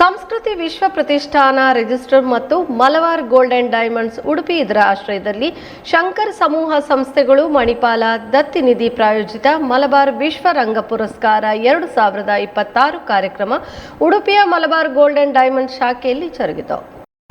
ಸಂಸ್ಕೃತಿ ವಿಶ್ವ ಪ್ರತಿಷ್ಠಾನ ರಿಜಿಸ್ಟರ್ ಮತ್ತು Malabar gold and diamonds Udupi ಇದರ ಆಶ್ರಯದಲ್ಲಿ ಶಂಕರ್ ಸಮೂಹ ಸಂಸ್ಥೆಗಳು ಮಣಿಪಾಲ ದತ್ತಿ ನಿಧಿ ಪ್ರಾಯೋಜಿತ ಮಲಬಾರ್ ವಿಶ್ವ ರಂಗ ಪುರಸ್ಕಾರ 2026 ಕಾರ್ಯಕ್ರಮ ಉಡುಪಿಯ ಮಲಬಾರ್ ಗೋಲ್ಡ್ ಅಂಡ್ ಡೈಮಂಡ್ಸ್ ಶಾಖೆಯಲ್ಲಿ ಜರುಗಿತು.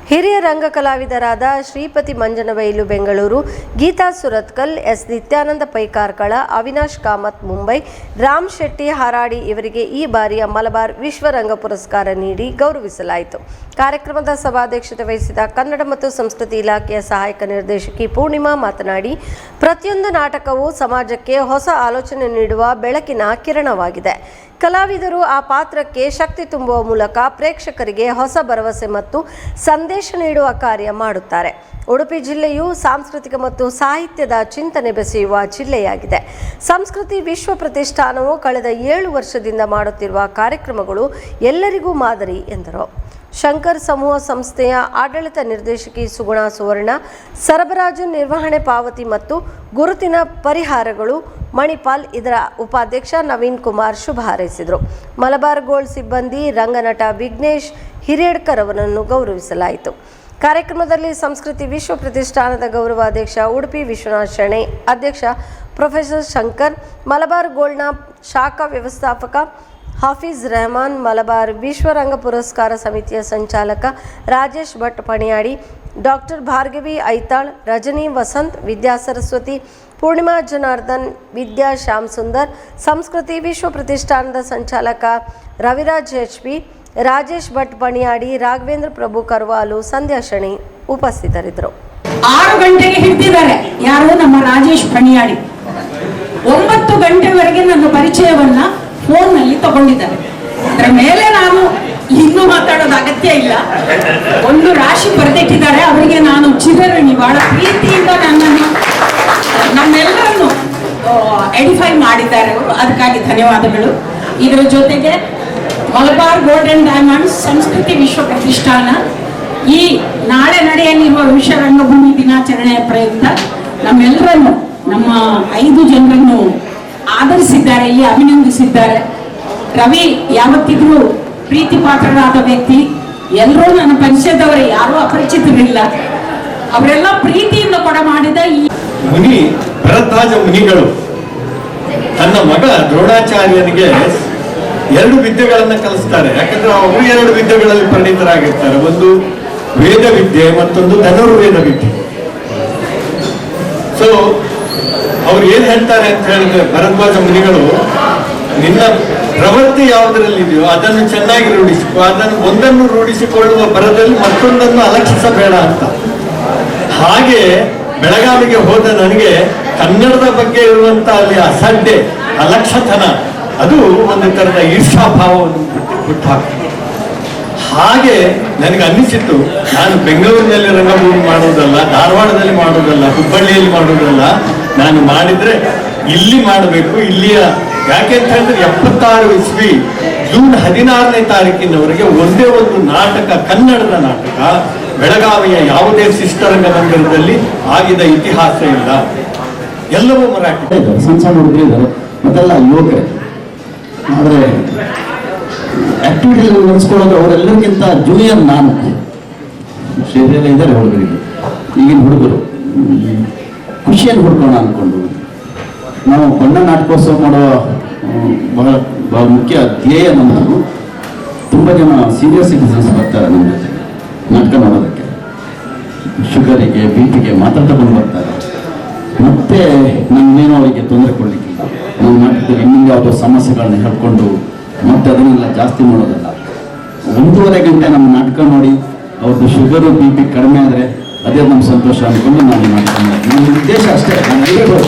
ಹಿರಿಯ ರಂಗ ಕಲಾವಿದರಾದ ಶ್ರೀಪತಿ ಮಂಜನಬೈಲು ಬೆಂಗಳೂರು, ಗೀತಾ ಸುರತ್ಕಲ್, ಎಸ್ ನಿತ್ಯಾನಂದ ಪೈ ಕಾರ್ಕಳ, ಅವಿನಾಶ್ ಕಾಮತ್ ಮುಂಬೈ, ರಾಮ್ ಶೆಟ್ಟಿ ಹಾರಾಡಿ ಇವರಿಗೆ ಈ ಬಾರಿಯ ಮಲಬಾರ್ ವಿಶ್ವ ರಂಗ ಪುರಸ್ಕಾರ ನೀಡಿ ಗೌರವಿಸಲಾಯಿತು. ಕಾರ್ಯಕ್ರಮದ ಸಭಾಧ್ಯಕ್ಷತೆ ವಹಿಸಿದ ಕನ್ನಡ ಮತ್ತು ಸಂಸ್ಕೃತಿ ಇಲಾಖೆಯ ಸಹಾಯಕ ನಿರ್ದೇಶಕಿ ಪೂರ್ಣಿಮಾ ಮಾತನಾಡಿ, ಪ್ರತಿಯೊಂದು ನಾಟಕವು ಸಮಾಜಕ್ಕೆ ಹೊಸ ಆಲೋಚನೆ ನೀಡುವ ಬೆಳಕಿನ ಕಿರಣವಾಗಿದೆ. ಕಲಾವಿದರು ಆ ಪಾತ್ರಕ್ಕೆ ಶಕ್ತಿ ತುಂಬುವ ಮೂಲಕ ಪ್ರೇಕ್ಷಕರಿಗೆ ಹೊಸ ಭರವಸೆ ಮತ್ತು ಸಂದೇಶ ನೀಡುವ ಕಾರ್ಯ ಮಾಡುತ್ತಾರೆ. ಉಡುಪಿ ಜಿಲ್ಲೆಯು ಸಾಂಸ್ಕೃತಿಕ ಮತ್ತು ಸಾಹಿತ್ಯದ ಚಿಂತನೆ ಬೆಸೆಯುವ ಜಿಲ್ಲೆಯಾಗಿದೆ. ಸಂಸ್ಕೃತಿ ವಿಶ್ವ ಪ್ರತಿಷ್ಠಾನವು ಕಳೆದ 7 ವರ್ಷದಿಂದ ಮಾಡುತ್ತಿರುವ ಕಾರ್ಯಕ್ರಮಗಳು ಎಲ್ಲರಿಗೂ ಮಾದರಿ ಎಂದರು. ಶಂಕರ್ ಸಮೂಹ ಸಂಸ್ಥೆಯ ಆಡಳಿತ ನಿರ್ದೇಶಕಿ ಸುಗುಣ ಸುವರ್ಣ, ಸರಬರಾಜು ನಿರ್ವಹಣೆ ಪಾವತಿ ಮತ್ತು ಗುರುತಿನ ಪರಿಹಾರಗಳು ಮಣಿಪಾಲ್ ಇದರ ಉಪಾಧ್ಯಕ್ಷ ನವೀನ್ ಕುಮಾರ್ ಶುಭ ಹಾರೈಸಿದರು. ಮಲಬಾರ್ ಗೋಲ್ಡ್ ಸಿಬ್ಬಂದಿ ರಂಗನಟ ವಿಘ್ನೇಶ್ ಹಿರೇಡ್ಕರ್ ಅವರನ್ನು ಗೌರವಿಸಲಾಯಿತು. ಕಾರ್ಯಕ್ರಮದಲ್ಲಿ ಸಂಸ್ಕೃತಿ ವಿಶ್ವ ಪ್ರತಿಷ್ಠಾನದ ಗೌರವಾಧ್ಯಕ್ಷ ಉಡುಪಿ ವಿಶ್ವನಾಥ್ ಶೆಣೆ, ಅಧ್ಯಕ್ಷ ಪ್ರೊಫೆಸರ್ ಶಂಕರ್, ಮಲಬಾರ್ ಗೋಲ್ಡ್ನ ಶಾಖಾ ವ್ಯವಸ್ಥಾಪಕ ಹಾಫೀಜ್ ರೆಹಮಾನ್, ಮಲಬಾರ್ ವಿಶ್ವ ರಂಗ ಪುರಸ್ಕಾರ ಸಮಿತಿಯ ಸಂಚಾಲಕ ರಾಜೇಶ್ ಭಟ್ ಪಣಿಯಾಡಿ, ಡಾಕ್ಟರ್ ಭಾರ್ಗವಿ ಐತಾಳ್, ರಜನಿ ವಸಂತ್, ವಿದ್ಯಾ ಸರಸ್ವತಿ, ಪೂರ್ಣಿಮಾ ಜನಾರ್ದನ್, ವಿದ್ಯಾ ಶ್ಯಾಮ್ ಸುಂದರ್, ಸಂಸ್ಕೃತಿ ವಿಶ್ವ ಪ್ರತಿಷ್ಠಾನದ ಸಂಚಾಲಕ ರವಿರಾಜ್ ಎಚ್ಪಿ, ರಾಜೇಶ್ ಭಟ್ ಪಣಿಯಾಡಿ, ರಾಘವೇಂದ್ರ ಪ್ರಭು ಕರ್ವಾಲು, ಸಂಧ್ಯಾ ಶಣಿ ಉಪಸ್ಥಿತರಿದ್ದರು. 6 ಗಂಟೆಗೆ ಹಿಡಿದಿದ್ದಾರೆ ಯಾರು, ನಮ್ಮ ರಾಜೇಶ್ ಪಣಿಯಾಡಿ. 9 ಗಂಟೆವರೆಗೆ ನನ್ನ ಪರಿಚಯವನ್ನ ಫೋನ್ನಲ್ಲಿ ತಗೊಂಡಿದ್ದಾರೆ. ಅದರ ಮೇಲೆ ನಾನು ಇನ್ನೂ ಮಾತಾಡೋದು ಅಗತ್ಯ ಇಲ್ಲ. ಒಂದು ರಾಶಿ ಬರೆದಿಟ್ಟಿದ್ದಾರೆ. ಅವರಿಗೆ ನಾನು ಚಿರಋಣಿ. ಬಹಳ ಪ್ರೀತಿಯಿಂದ ನಮ್ಮೆಲ್ಲರನ್ನು ಎಡಿಫೈ ಮಾಡಿದ್ದಾರೆ ಅವರು. ಅದಕ್ಕಾಗಿ ಧನ್ಯವಾದಗಳು. ಇದರ ಜೊತೆಗೆ ಮಲಬಾರ್ ಗೋಲ್ಡ್ ಅಂಡ್ ಡೈಮಂಡ್ಸ್ ಸಂಸ್ಕೃತಿ ವಿಶ್ವ ಪ್ರತಿಷ್ಠಾನ ಈ ನಾಳೆ ನಡೆಯಲಿರುವ ವಿಶ್ವ ರಂಗಭೂಮಿ ದಿನಾಚರಣೆಯ ಪ್ರಯುಕ್ತ ನಮ್ಮೆಲ್ಲರನ್ನು, ನಮ್ಮ 5 ಜನರನ್ನು ಆದರಿಸಿದ್ದಾರೆ, ಇಲ್ಲಿ ಅಭಿನಂದಿಸಿದ್ದಾರೆ. ರವಿ ಯಾವತ್ತಿದ್ರೂ ಪ್ರೀತಿ ಪಾತ್ರರಾದ ವ್ಯಕ್ತಿ. ಎಲ್ಲರೂ ನನ್ನ ಪರಿಚಯದವರೇ, ಯಾರೂ ಅಪರಿಚಿತರಿಲ್ಲ. ಅವರೆಲ್ಲ ಪ್ರೀತಿಯಿಂದ ಕೊಡ ಮಾಡಿದ ಈ ಮುನಿ ಭರದ್ವಾಜ ಮುನಿಗಳು ತನ್ನ ಮಗ ದ್ರೋಣಾಚಾರ್ಯನಿಗೆ 2 ವಿದ್ಯೆಗಳನ್ನ ಕಲಿಸ್ತಾರೆ. ಯಾಕಂದ್ರೆ ಅವರು 2 ವಿದ್ಯೆಗಳಲ್ಲಿ ಪರಿಣಿತರಾಗಿರ್ತಾರೆ. ಒಂದು ವೇದ ವಿದ್ಯೆ, ಮತ್ತೊಂದು ಧನುರ್ವೇದ ವಿದ್ಯೆ. ಸೊ ಅವ್ರು ಏನ್ ಹೇಳ್ತಾರೆ ಅಂತ ಹೇಳಿದ್ರೆ, ಭರದ್ವಾಜ ಮುನಿಗಳು, ನಿನ್ನ ಪ್ರವೃತ್ತಿ ಯಾವುದರಲ್ಲಿದೆಯೋ ಅದನ್ನು ಚೆನ್ನಾಗಿ ರೂಢಿಸಿಕೊ, ಅದನ್ನು ಒಂದನ್ನು ರೂಢಿಸಿಕೊಳ್ಳುವ ಭರದಲ್ಲಿ ಮತ್ತೊಂದನ್ನು ಅಲಕ್ಷಿಸಬೇಡ ಅಂತ. ಹಾಗೆ ಬೆಳಗಾವಿಗೆ ಹೋದ ನನಗೆ ಕನ್ನಡದ ಬಗ್ಗೆ ಇರುವಂತ ಅಲ್ಲಿ ಅಸಡ್ಡೆ, ಅಲಕ್ಷತನ, ಅದು ಒಂದು ತರದ ಈರ್ಷಾಭಾವವನ್ನು ಹುಟ್ಟುಹಾಕ್ತದೆ. ಹಾಗೆ ನನಗೆ ಅನ್ನಿಸಿತ್ತು, ನಾನು ಬೆಂಗಳೂರಿನಲ್ಲಿ ರಂಗಭೂಮಿ ಮಾಡುವುದಲ್ಲ, ಧಾರವಾಡದಲ್ಲಿ ಮಾಡುವುದಲ್ಲ, ಹುಬ್ಬಳ್ಳಿಯಲ್ಲಿ ಮಾಡುವುದಲ್ಲ, ನಾನು ಮಾಡಿದ್ರೆ ಇಲ್ಲಿ ಮಾಡಬೇಕು. ಇಲ್ಲಿಯ ಯಾಕೆ ಅಂತ ಹೇಳಿದ್ರೆ 76 ಇಸ್ವಿ ಜೂನ್ 16ನೇ ತಾರೀಕಿನವರೆಗೆ ಒಂದೇ ಒಂದು ನಾಟಕ, ಕನ್ನಡದ ನಾಟಕ ಬೆಳಗಾವಿಯ ಯಾವುದೇ ಶಿಷ್ಟರಂಗ ಮಂದಿರದಲ್ಲಿ ಆಗಿದ ಇತಿಹಾಸ ಇಲ್ಲ. ಎಲ್ಲವೂ ಮರಾಠಿ. ಸಣ್ಣ ಸಣ್ಣ ಹುಡುಗರು ಇದ್ದಾರೆ, ಮತ್ತೆಲ್ಲ ಯುವಕರೇ. ಆದರೆ ಆಕ್ಟಿವಿಟಿ ನಡೆಸ್ಕೊಳ್ಳೋದು ಅವರೆಲ್ಲರಿಗಿಂತ ಜೂನಿಯರ್ ನಾನು. ಶರೀರ ಇದ್ದಾರೆ ಹುಡುಗರಿಗೆ. ಈಗಿನ ಹುಡುಗರು ಖುಷಿಯನ್ನು ಹುಡ್ಕೋಣ ಅಂದ್ಕೊಂಡು ನಾವು ಬಣ್ಣ ನಾಟಕೋತ್ಸವ ಮಾಡುವ ಬಹಳ ಮುಖ್ಯ ಧ್ಯೇಯ ನಮ್ಮದು. ತುಂಬ ಜನ ಸೀನಿಯರ್ ಸಿಟಿಸನ್ಸ್ ಬರ್ತಾರೆ ನಮ್ಮ ಜೊತೆ ನಾಟಕ ನೋಡೋದಕ್ಕೆ. ಶುಗರಿಗೆ, BP-ಗೆ ಮಾತ್ರ ತಗೊಂಡು ಬರ್ತಾರೆ. ಮತ್ತೆ ನನ್ನೇನೋ ಅವರಿಗೆ ತೊಂದರೆ ಕೊಡಲಿಕ್ಕಿಲ್ಲ. ನಮ್ಮ ನಾಟಕದಲ್ಲಿ ಇನ್ನೂ ಯಾವುದೋ ಸಮಸ್ಯೆಗಳನ್ನ ಹೇಳ್ಕೊಂಡು ಮತ್ತೆ ಅದನ್ನೆಲ್ಲ ಜಾಸ್ತಿ ಮಾಡೋದಲ್ಲ. 1.5 ಗಂಟೆ ನಮ್ಮ ನಾಟಕ ನೋಡಿ ಅವ್ರದ್ದು ಶುಗರು, BP ಕಡಿಮೆ ಆದರೆ ಅದೇ ನಮ್ಮ ಸಂತೋಷ ಅಂದ್ಕೊಂಡು ನಾನು ನಾಟಕ ಮಾಡಿ. ನಮ್ಮ ಉದ್ದೇಶ ಅಷ್ಟೇ,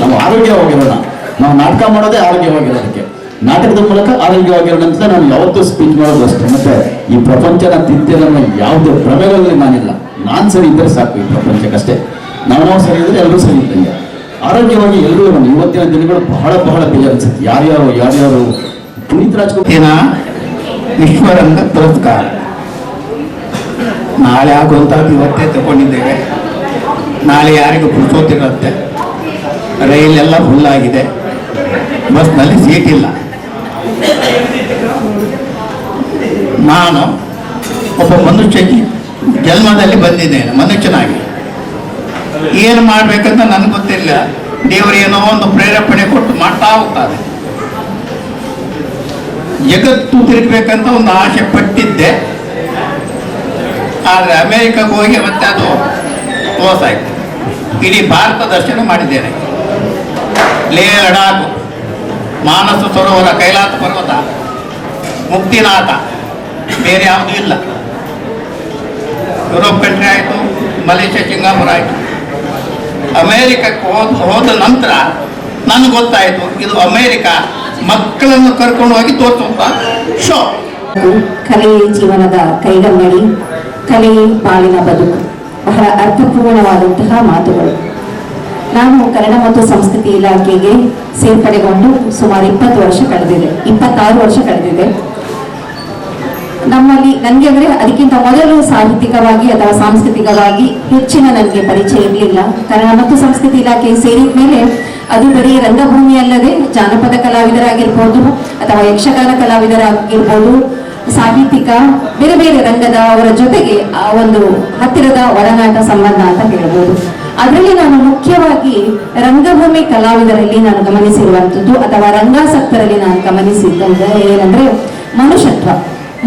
ನಾವು ಆರೋಗ್ಯವಾಗಿರೋಣ. ನಾವು ನಾಟಕ ಮಾಡೋದೇ ಆರೋಗ್ಯವಾಗಿರೋದಕ್ಕೆ. ನಾಟಕದ ಮೂಲಕ ಆರೋಗ್ಯವಾಗಿರೋಣ ಅಂತ ನಾನು ಯಾವತ್ತೂ ಸ್ಪೀಚ್ ಮಾಡೋದು ಅಷ್ಟೇ. ಮತ್ತೆ ಈ ಪ್ರಪಂಚನ ತಿದ್ದಿರೋಣ ಯಾವುದೇ ಭ್ರಮೆಗಳಲ್ಲಿ ನಾನಿಲ್ಲ. ನಾನು ಸರಿ ಇದ್ದರೆ ಸಾಕು ಈ ಪ್ರಪಂಚಕ್ಕಷ್ಟೇ. ನಾವು ಸರಿ ಇದ್ರೆ ಎಲ್ಲರೂ ಸರಿ ಇದ್ದಂಗೆ. ಆರೋಗ್ಯವಾಗಿ ಎಲ್ಲರೂ ಇರೋಣ. ಇವತ್ತಿನ ದಿನಗಳು ಬಹಳ ಬಹಳ ಬೇಜಾರು ಅನ್ಸುತ್ತೆ. ಯಾರ್ಯಾರು ಪುನೀತ್ ರಾಜ್ಕುಮಾರ್ ವಿಶ್ವರಂಗ ಪುರಸ್ಕಾರ ನಾಳೆ ಆಗುವಂಥದ್ದು ಇವತ್ತೇ ತಗೊಂಡಿದ್ದೇವೆ. ನಾಳೆ ಯಾರಿಗೂ ಪುರುಸೋತಿರುತ್ತೆ. ರೈಲೆಲ್ಲ ಫುಲ್ಲಾಗಿದೆ, ಬಸ್ನಲ್ಲಿ ಸೀಟ್ ಇಲ್ಲ. ನಾನು ಒಬ್ಬ ಮನುಷ್ಯ ಜನ್ಮದಲ್ಲಿ ಬಂದಿದ್ದೇನೆ ಮನುಷ್ಯನಾಗಿ. ಏನು ಮಾಡ್ಬೇಕಂತ ನನಗೆ ಗೊತ್ತಿಲ್ಲ. ದೇವರು ಏನೋ ಒಂದು ಪ್ರೇರೇಪಣೆ ಕೊಟ್ಟು ಮಾಡ್ತಾ ಹೋಗ್ತಾರೆ. ಜಗತ್ತು ತಿರುಗಬೇಕಂತ ಒಂದು ಆಸೆ ಪಟ್ಟಿದ್ದೆ. ಆದರೆ ಅಮೇರಿಕಕ್ಕೆ ಹೋಗಿ ಮತ್ತೆ ಅದು ಮೋಸ ಆಯ್ತು. ಇಡೀ ಭಾರತ ದರ್ಶನ ಮಾಡಿದ್ದೇನೆ. ಲೇ ಲಡಾಖ್, ಮಾನಸ ಸರೋವರ, ಕೈಲಾಸ ಪರ್ವತ, ಮುಕ್ತಿನಾಥ, ಬೇರೆ ಯಾವುದೂ ಇಲ್ಲ. ಯುರೋಪ್ ಕಂಟ್ರಿ ಆಯಿತು, ಮಲೇಷ್ಯಾ, ಸಿಂಗಾಪುರ ಆಯಿತು. ಅಮೇರಿಕಕ್ಕೆ ಹೋದ ನಂತರ ನನಗೆ ಗೊತ್ತಾಯಿತು ಇದು ಅಮೇರಿಕ ಮಕ್ಕಳನ್ನು ಕರ್ಕೊಂಡು ಹೋಗಿ ತೋರಿಸುವಂಥ ಶೋ. ಕಲೆಯೇ ಜೀವನದ ಕೈಗನ್ನಡಿ, ಕಲೆಯೇ ಬಾಳಿನ ಬದುಕು. ಬಹಳ ಅರ್ಥಪೂರ್ಣವಾದಂತಹ ಮಾತುಗಳು. ನಾನು ಕನ್ನಡ ಮತ್ತು ಸಂಸ್ಕೃತಿ ಇಲಾಖೆಗೆ ಸೇರ್ಪಡೆಗೊಂಡು ಸುಮಾರು 20 ವರ್ಷ ಕಳೆದಿದೆ, 26 ವರ್ಷ ಕಳೆದಿದೆ. ನಮ್ಮಲ್ಲಿ ನನಗೆ ಅಂದರೆ ಅದಕ್ಕಿಂತ ಮೊದಲು ಸಾಹಿತ್ಯಿಕವಾಗಿ ಅಥವಾ ಸಾಂಸ್ಕೃತಿಕವಾಗಿ ಹೆಚ್ಚಿನ ನನಗೆ ಪರಿಚಯ ಇರಲಿಲ್ಲ. ಕನ್ನಡ ಮತ್ತು ಸಂಸ್ಕೃತಿ ಇಲಾಖೆ ಸೇರಿದ ಮೇಲೆ ಅದು ಬರೀ ರಂಗಭೂಮಿ ಅಲ್ಲದೆ ಜಾನಪದ ಕಲಾವಿದರಾಗಿರ್ಬೋದು ಅಥವಾ ಯಕ್ಷಗಾನ ಕಲಾವಿದರಾಗಿರ್ಬೋದು, ಸಾಹಿತ್ಯಿಕ ಬೇರೆ ಬೇರೆ ರಂಗದ ಅವರ ಜೊತೆಗೆ ಆ ಒಂದು ಹತ್ತಿರದ ಒಡನಾಟ ಸಂಬಂಧ ಅಂತ ಹೇಳ್ಬೋದು. ಅದರಲ್ಲಿ ನಾನು ಮುಖ್ಯವಾಗಿ ರಂಗಭೂಮಿ ಕಲಾವಿದರಲ್ಲಿ ನಾನು ಗಮನಿಸಿರುವಂಥದ್ದು ಅಥವಾ ರಂಗಾಸಕ್ತರಲ್ಲಿ ನಾನು ಗಮನಿಸಿದ್ದಂದ್ರೆ ಏನಂದ್ರೆ ಮನುಷ್ಯತ್ವ,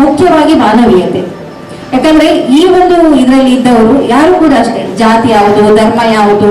ಮುಖ್ಯವಾಗಿ ಮಾನವೀಯತೆ. ಯಾಕಂದ್ರೆ ಈ ಒಂದು ಇದರಲ್ಲಿ ಇದ್ದವರು ಯಾರು ಕೂಡ ಅಷ್ಟೇ ಜಾತಿ ಯಾವುದು, ಧರ್ಮ ಯಾವುದು,